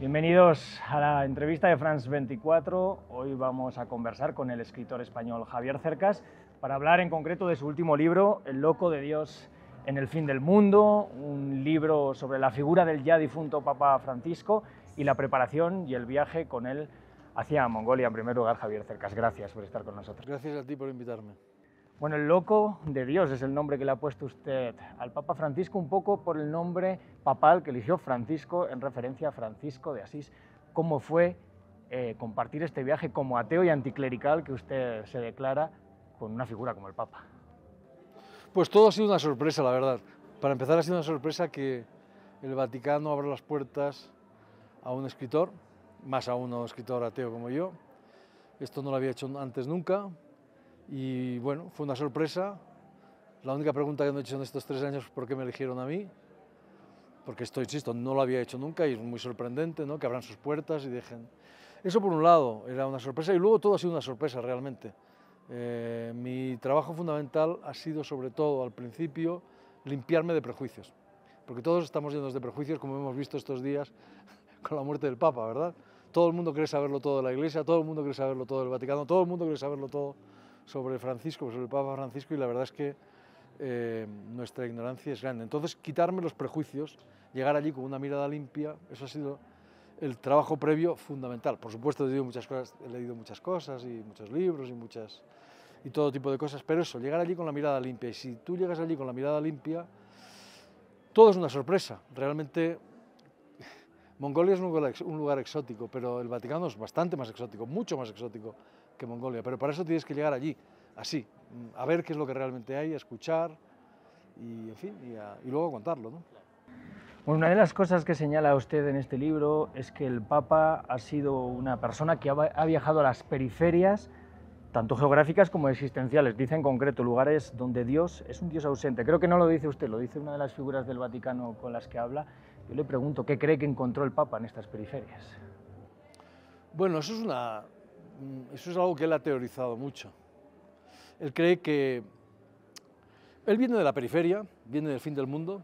Bienvenidos a la entrevista de France 24. Hoy vamos a conversar con el escritor español Javier Cercas para hablar en concreto de su último libro, El loco de Dios en el fin del mundo, un libro sobre la figura del ya difunto Papa Francisco y la preparación y el viaje con él hacia Mongolia. En primer lugar, Javier Cercas, gracias por estar con nosotros. Gracias a ti por invitarme. Bueno, el loco de Dios es el nombre que le ha puesto usted al Papa Francisco, un poco por el nombre papal que eligió Francisco en referencia a Francisco de Asís. ¿Cómo fue compartir este viaje como ateo y anticlerical que usted se declara con una figura como el Papa? Pues todo ha sido una sorpresa, la verdad. Para empezar, ha sido una sorpresa que el Vaticano abra las puertas a un escritor, más aún a un escritor ateo como yo. Esto no lo había hecho antes nunca. Y bueno, fue una sorpresa. La única pregunta que me he hecho en estos 3 años es por qué me eligieron a mí, porque esto, insisto, no lo había hecho nunca y es muy sorprendente, ¿no?, que abran sus puertas y dejen... Eso por un lado era una sorpresa y luego todo ha sido una sorpresa realmente. Mi trabajo fundamental ha sido sobre todo al principio limpiarme de prejuicios, porque todos estamos llenos de prejuicios, como hemos visto estos días con la muerte del Papa, ¿verdad? Todo el mundo quiere saberlo todo de la Iglesia, todo el mundo quiere saberlo todo del Vaticano, todo el mundo quiere saberlo todo sobre Francisco, sobre el Papa Francisco, y la verdad es que nuestra ignorancia es grande. Entonces, quitarme los prejuicios, llegar allí con una mirada limpia, eso ha sido el trabajo previo fundamental. Por supuesto, he leído muchas cosas y muchos libros y todo tipo de cosas, pero eso, llegar allí con la mirada limpia. Y si tú llegas allí con la mirada limpia, todo es una sorpresa. Realmente, Mongolia es un lugar exótico, pero el Vaticano es bastante más exótico, mucho más exótico que Mongolia, pero para eso tienes que llegar allí, así, a ver qué es lo que realmente hay, a escuchar y, en fin, y luego contarlo, ¿no? Bueno, una de las cosas que señala usted en este libro es que el Papa ha sido una persona que ha viajado a las periferias, tanto geográficas como existenciales. Dice en concreto lugares donde Dios es un Dios ausente. Creo que no lo dice usted, lo dice una de las figuras del Vaticano con las que habla. Yo le pregunto, ¿qué cree que encontró el Papa en estas periferias? Bueno, eso es algo que él ha teorizado mucho. Él cree que... Él viene de la periferia, viene del fin del mundo,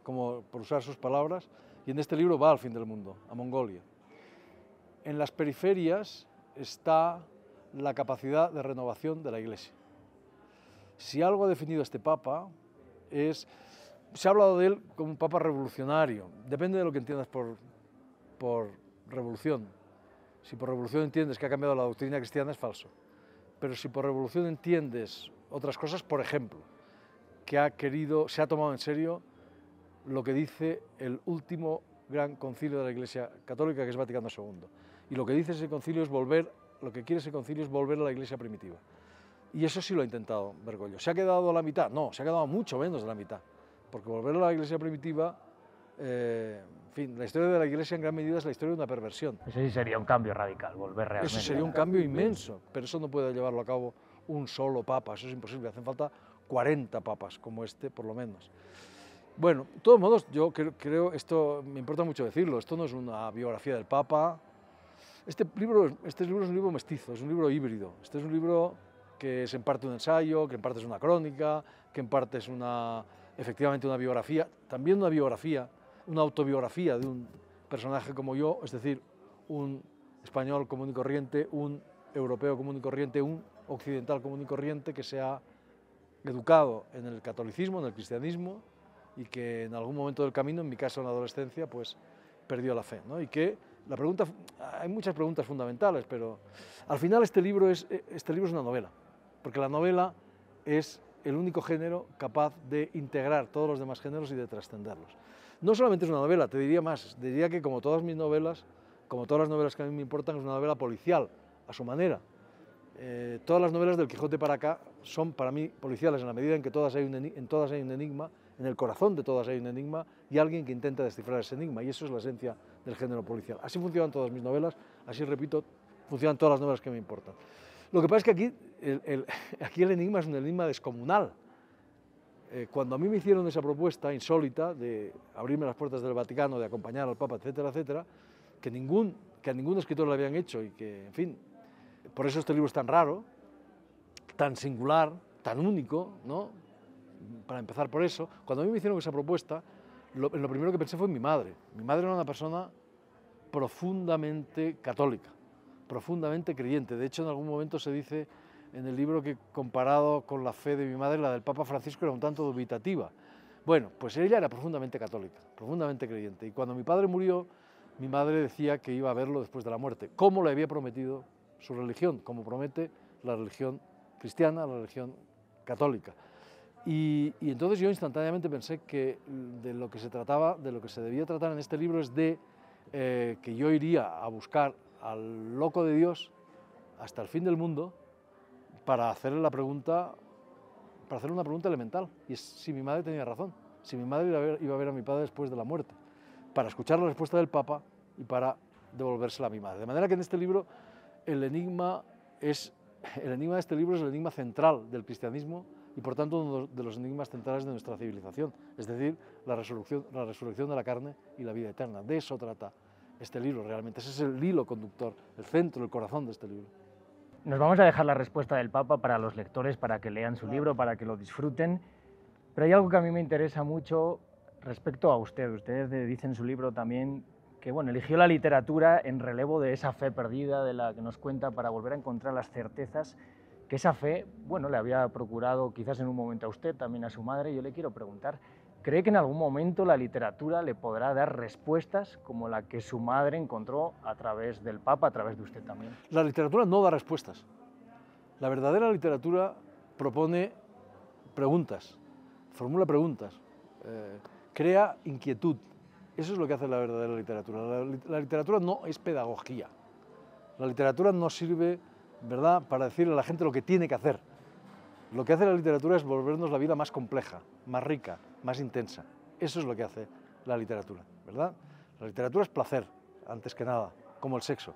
como por usar sus palabras, y en este libro va al fin del mundo, a Mongolia. En las periferias está la capacidad de renovación de la Iglesia. Si algo ha definido a este Papa es... Se ha hablado de él como un Papa revolucionario, depende de lo que entiendas por revolución. Si por revolución entiendes que ha cambiado la doctrina cristiana, es falso. Pero si por revolución entiendes otras cosas, por ejemplo, que se ha tomado en serio lo que dice el último gran concilio de la Iglesia Católica, que es Vaticano II. Y lo que dice ese concilio es lo que quiere ese concilio es volver a la Iglesia primitiva. Y eso sí lo ha intentado Bergoglio. ¿Se ha quedado a la mitad? No, se ha quedado mucho menos de la mitad. Porque volver a la Iglesia primitiva, en fin, la historia de la Iglesia en gran medida es la historia de una perversión. Ese sí sería un cambio radical, volver realmente. Eso sería un cambio inmenso, pero eso no puede llevarlo a cabo un solo papa, eso es imposible, hacen falta 40 papas como este, por lo menos. Bueno, de todos modos, yo creo, esto me importa mucho decirlo, esto no es una biografía del Papa. Este libro es un libro mestizo, es un libro híbrido. Este es un libro que es en parte un ensayo, que en parte es una crónica, que en parte es efectivamente una biografía, también una biografía, una autobiografía de un personaje como yo, es decir, un español común y corriente, un europeo común y corriente, un occidental común y corriente que se ha educado en el catolicismo, en el cristianismo, y que en algún momento del camino, en mi caso en la adolescencia, pues perdió la fe, ¿no? Y que hay muchas preguntas fundamentales, pero al final este libro es una novela, porque la novela es el único género capaz de integrar todos los demás géneros y de trascenderlos. No solamente es una novela, te diría más, diría que como todas mis novelas, como todas las novelas que a mí me importan, es una novela policial, a su manera. Todas las novelas del Quijote para acá son para mí policiales en la medida en que en todas hay un enigma, en el corazón de todas hay un enigma y alguien que intenta descifrar ese enigma, y eso es la esencia del género policial. Así funcionan todas mis novelas, así, repito, funcionan todas las novelas que me importan. Lo que pasa es que aquí el enigma es un enigma descomunal. Cuando a mí me hicieron esa propuesta insólita de abrirme las puertas del Vaticano, de acompañar al Papa, etcétera, etcétera, que a ningún escritor le habían hecho y que, en fin, por eso este libro es tan raro, tan singular, tan único, ¿no? Para empezar por eso, cuando a mí me hicieron esa propuesta, lo primero que pensé fue en mi madre. Mi madre era una persona profundamente católica, profundamente creyente. De hecho, en algún momento se dice en el libro que, comparado con la fe de mi madre, la del Papa Francisco era un tanto dubitativa. Bueno, pues ella era profundamente católica, profundamente creyente. Y cuando mi padre murió, mi madre decía que iba a verlo después de la muerte, como le había prometido su religión, como promete la religión cristiana, la religión católica. Y entonces yo instantáneamente pensé que de lo que se trataba, de lo que se debía tratar en este libro es de que yo iría a buscar al loco de Dios hasta el fin del mundo para hacerle la pregunta, para hacerle una pregunta elemental, y es si mi madre tenía razón, si mi madre iba a ver a mi padre después de la muerte, para escuchar la respuesta del Papa y para devolvérsela a mi madre. De manera que en este libro el enigma de este libro es el enigma central del cristianismo y por tanto uno de los enigmas centrales de nuestra civilización, es decir, la resurrección de la carne y la vida eterna. De eso trata este libro realmente, ese es el hilo conductor, el centro, el corazón de este libro. Nos vamos a dejar la respuesta del Papa para los lectores, para que lean su libro, para que lo disfruten, pero hay algo que a mí me interesa mucho respecto a usted. Usted dice en su libro también que eligió la literatura en relevo de esa fe perdida de la que nos cuenta para volver a encontrar las certezas que esa fe, le había procurado quizás en un momento a usted, también a su madre. Yo le quiero preguntar, ¿cree que en algún momento la literatura le podrá dar respuestas como la que su madre encontró a través del Papa, a través de usted también? La literatura no da respuestas. La verdadera literatura propone preguntas, formula preguntas, crea inquietud. Eso es lo que hace la verdadera literatura. La literatura no es pedagogía. La literatura no sirve, ¿verdad?, para decirle a la gente lo que tiene que hacer. Lo que hace la literatura es volvernos la vida más compleja, más rica, más intensa. Eso es lo que hace la literatura, ¿verdad? La literatura es placer, antes que nada, como el sexo.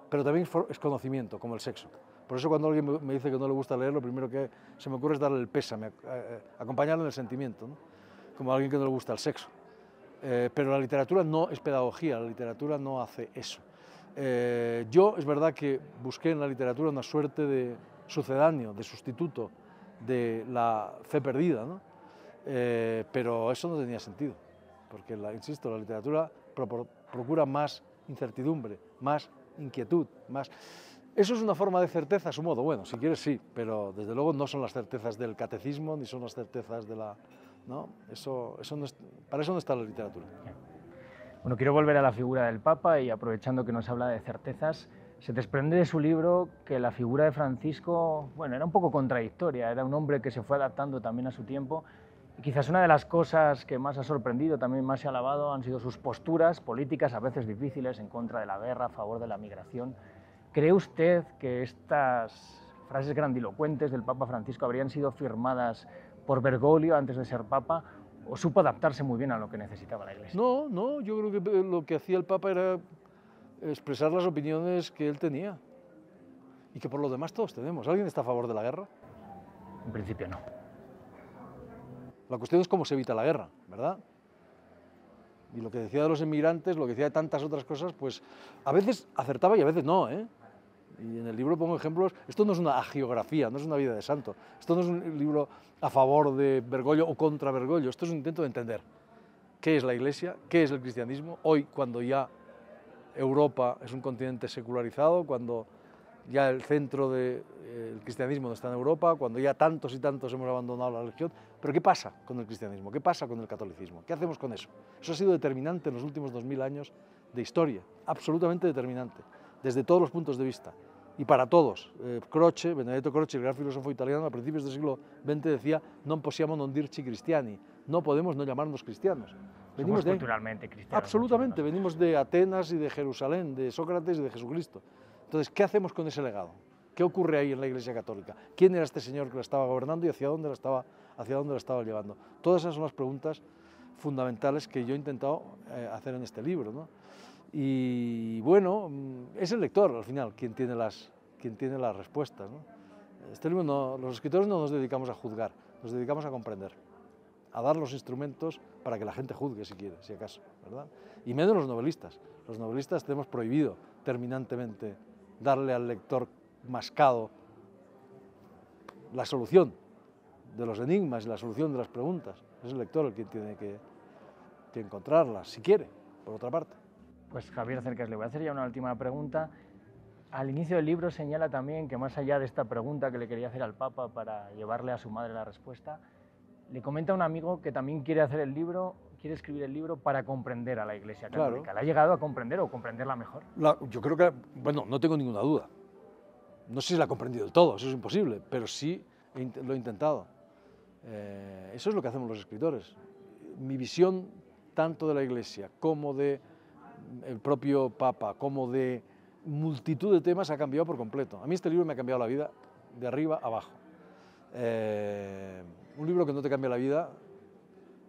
Pero también es conocimiento, como el sexo. Por eso cuando alguien me dice que no le gusta leer, lo primero que se me ocurre es darle el pésame, acompañarlo en el sentimiento, ¿no? Como a alguien que no le gusta el sexo. Pero la literatura no es pedagogía, la literatura no hace eso. Yo es verdad que busqué en la literatura una suerte de sucedáneo, de sustituto de la fe perdida, ¿no? Pero eso no tenía sentido, porque, insisto, la literatura procura más incertidumbre, más inquietud, más... Eso es una forma de certeza a su modo, bueno, si quieres sí, pero desde luego no son las certezas del catecismo, ni son las certezas de la... ¿no? Eso no es, para eso no está la literatura. Bueno, quiero volver a la figura del Papa y aprovechando que nos habla de certezas, se desprende de su libro que la figura de Francisco, era un poco contradictoria, era un hombre que se fue adaptando también a su tiempo y quizás una de las cosas que más ha sorprendido, también más se ha alabado, han sido sus posturas políticas a veces difíciles en contra de la guerra, a favor de la migración. ¿Cree usted que estas frases grandilocuentes del Papa Francisco habrían sido firmadas por Bergoglio antes de ser Papa o supo adaptarse muy bien a lo que necesitaba la Iglesia? No, yo creo que lo que hacía el Papa era expresar las opiniones que él tenía y que por lo demás todos tenemos. ¿Alguien está a favor de la guerra? En principio no. La cuestión es cómo se evita la guerra, ¿verdad? Y lo que decía de los inmigrantes, lo que decía de tantas otras cosas, pues a veces acertaba y a veces no, ¿eh? Y en el libro pongo ejemplos. Esto no es una hagiografía, no es una vida de santo. Esto no es un libro a favor de Bergoglio o contra Bergoglio. Esto es un intento de entender qué es la Iglesia, qué es el cristianismo, hoy cuando ya Europa es un continente secularizado, cuando ya el centro del cristianismo no está en Europa, cuando ya tantos y tantos hemos abandonado la religión. Pero ¿qué pasa con el cristianismo? ¿Qué pasa con el catolicismo? ¿Qué hacemos con eso? Eso ha sido determinante en los últimos 2000 años de historia, absolutamente determinante, desde todos los puntos de vista. Y para todos, Croce, Benedetto Croce, el gran filósofo italiano, a principios del siglo XX decía «Non possiamo non dirci cristiani», no podemos no llamarnos cristianos. Somos culturalmente cristianos. Absolutamente, venimos de Atenas y de Jerusalén, de Sócrates y de Jesucristo. Entonces, ¿qué hacemos con ese legado? ¿Qué ocurre ahí en la Iglesia Católica? ¿Quién era este señor que la estaba gobernando y hacia dónde la estaba llevando? Todas esas son las preguntas fundamentales que yo he intentado hacer en este libro, ¿no? Y bueno, es el lector al final quien tiene las respuestas, ¿no? Este libro los escritores no nos dedicamos a juzgar, nos dedicamos a comprender, a dar los instrumentos para que la gente juzgue si quiere, si acaso, ¿verdad? Y menos los novelistas. Los novelistas tenemos prohibido terminantemente darle al lector mascado la solución de los enigmas y la solución de las preguntas. Es el lector el que tiene que encontrarlas, si quiere, por otra parte. Pues Javier Cercas, le voy a hacer ya una última pregunta. Al inicio del libro señala también que más allá de esta pregunta que le quería hacer al Papa para llevarle a su madre la respuesta, le comenta a un amigo que también quiere hacer el libro, quiere escribir el libro para comprender a la Iglesia Católica. Claro. ¿La ha llegado a comprender o comprenderla mejor? Yo creo que, bueno, no tengo ninguna duda. No sé si la he comprendido del todo, eso es imposible, pero sí lo he intentado. Eso es lo que hacemos los escritores. Mi visión, tanto de la Iglesia como de el propio Papa, como de multitud de temas, ha cambiado por completo. A mí este libro me ha cambiado la vida de arriba a abajo. Un libro que no te cambia la vida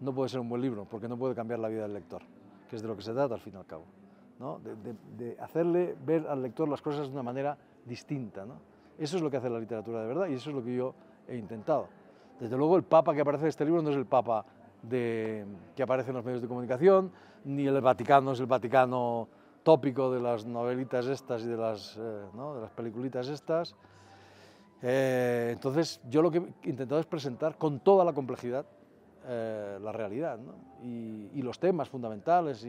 no puede ser un buen libro, porque no puede cambiar la vida del lector, que es de lo que se trata al fin y al cabo, ¿no? De hacerle ver al lector las cosas de una manera distinta, ¿no? Eso es lo que hace la literatura de verdad y eso es lo que yo he intentado. Desde luego el Papa que aparece en este libro no es el Papa que aparece en los medios de comunicación, ni el Vaticano es el Vaticano tópico de las novelitas estas y ¿no? de las peliculitas estas. Entonces yo lo que he intentado es presentar con toda la complejidad la realidad, ¿no? y los temas fundamentales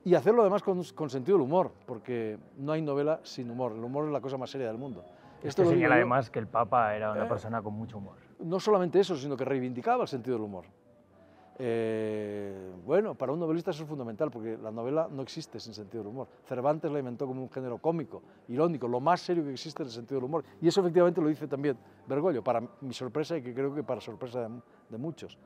y hacerlo además con sentido del humor, porque no hay novela sin humor, el humor es la cosa más seria del mundo. Esto señala además que el Papa era una persona con mucho humor. No solamente eso, sino que reivindicaba el sentido del humor. Bueno, para un novelista eso es fundamental, porque la novela no existe sin sentido del humor. Cervantes la inventó como un género cómico, irónico, lo más serio que existe es el sentido del humor. Y eso efectivamente lo dice también Bergoglio, para mi sorpresa y que creo que para sorpresa de muchos.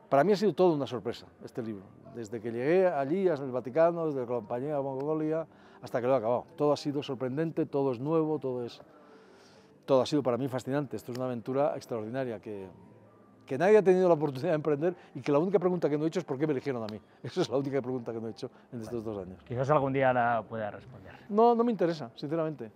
Para mí ha sido toda una sorpresa este libro, desde que llegué allí, hasta el Vaticano, desde la compañía de Mongolia, hasta que lo he acabado. Todo ha sido sorprendente, todo es nuevo, todo ha sido para mí fascinante. Esto es una aventura extraordinaria que nadie ha tenido la oportunidad de emprender y que la única pregunta que no he hecho es ¿por qué me eligieron a mí? Esa es la única pregunta que no he hecho en estos 2 años. Quizás algún día la pueda responder. No, no me interesa, sinceramente.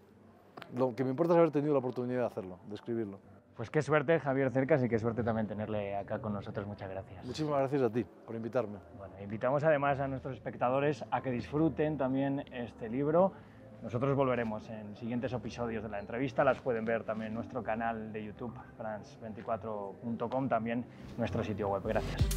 Lo que me importa es haber tenido la oportunidad de hacerlo, de escribirlo. Pues qué suerte, Javier Cercas, y qué suerte también tenerle acá con nosotros. Muchas gracias. Muchísimas gracias a ti por invitarme. Bueno, invitamos además a nuestros espectadores a que disfruten también este libro. Nosotros volveremos en siguientes episodios de la entrevista, las pueden ver también en nuestro canal de YouTube, france24.com, también nuestro sitio web. Gracias.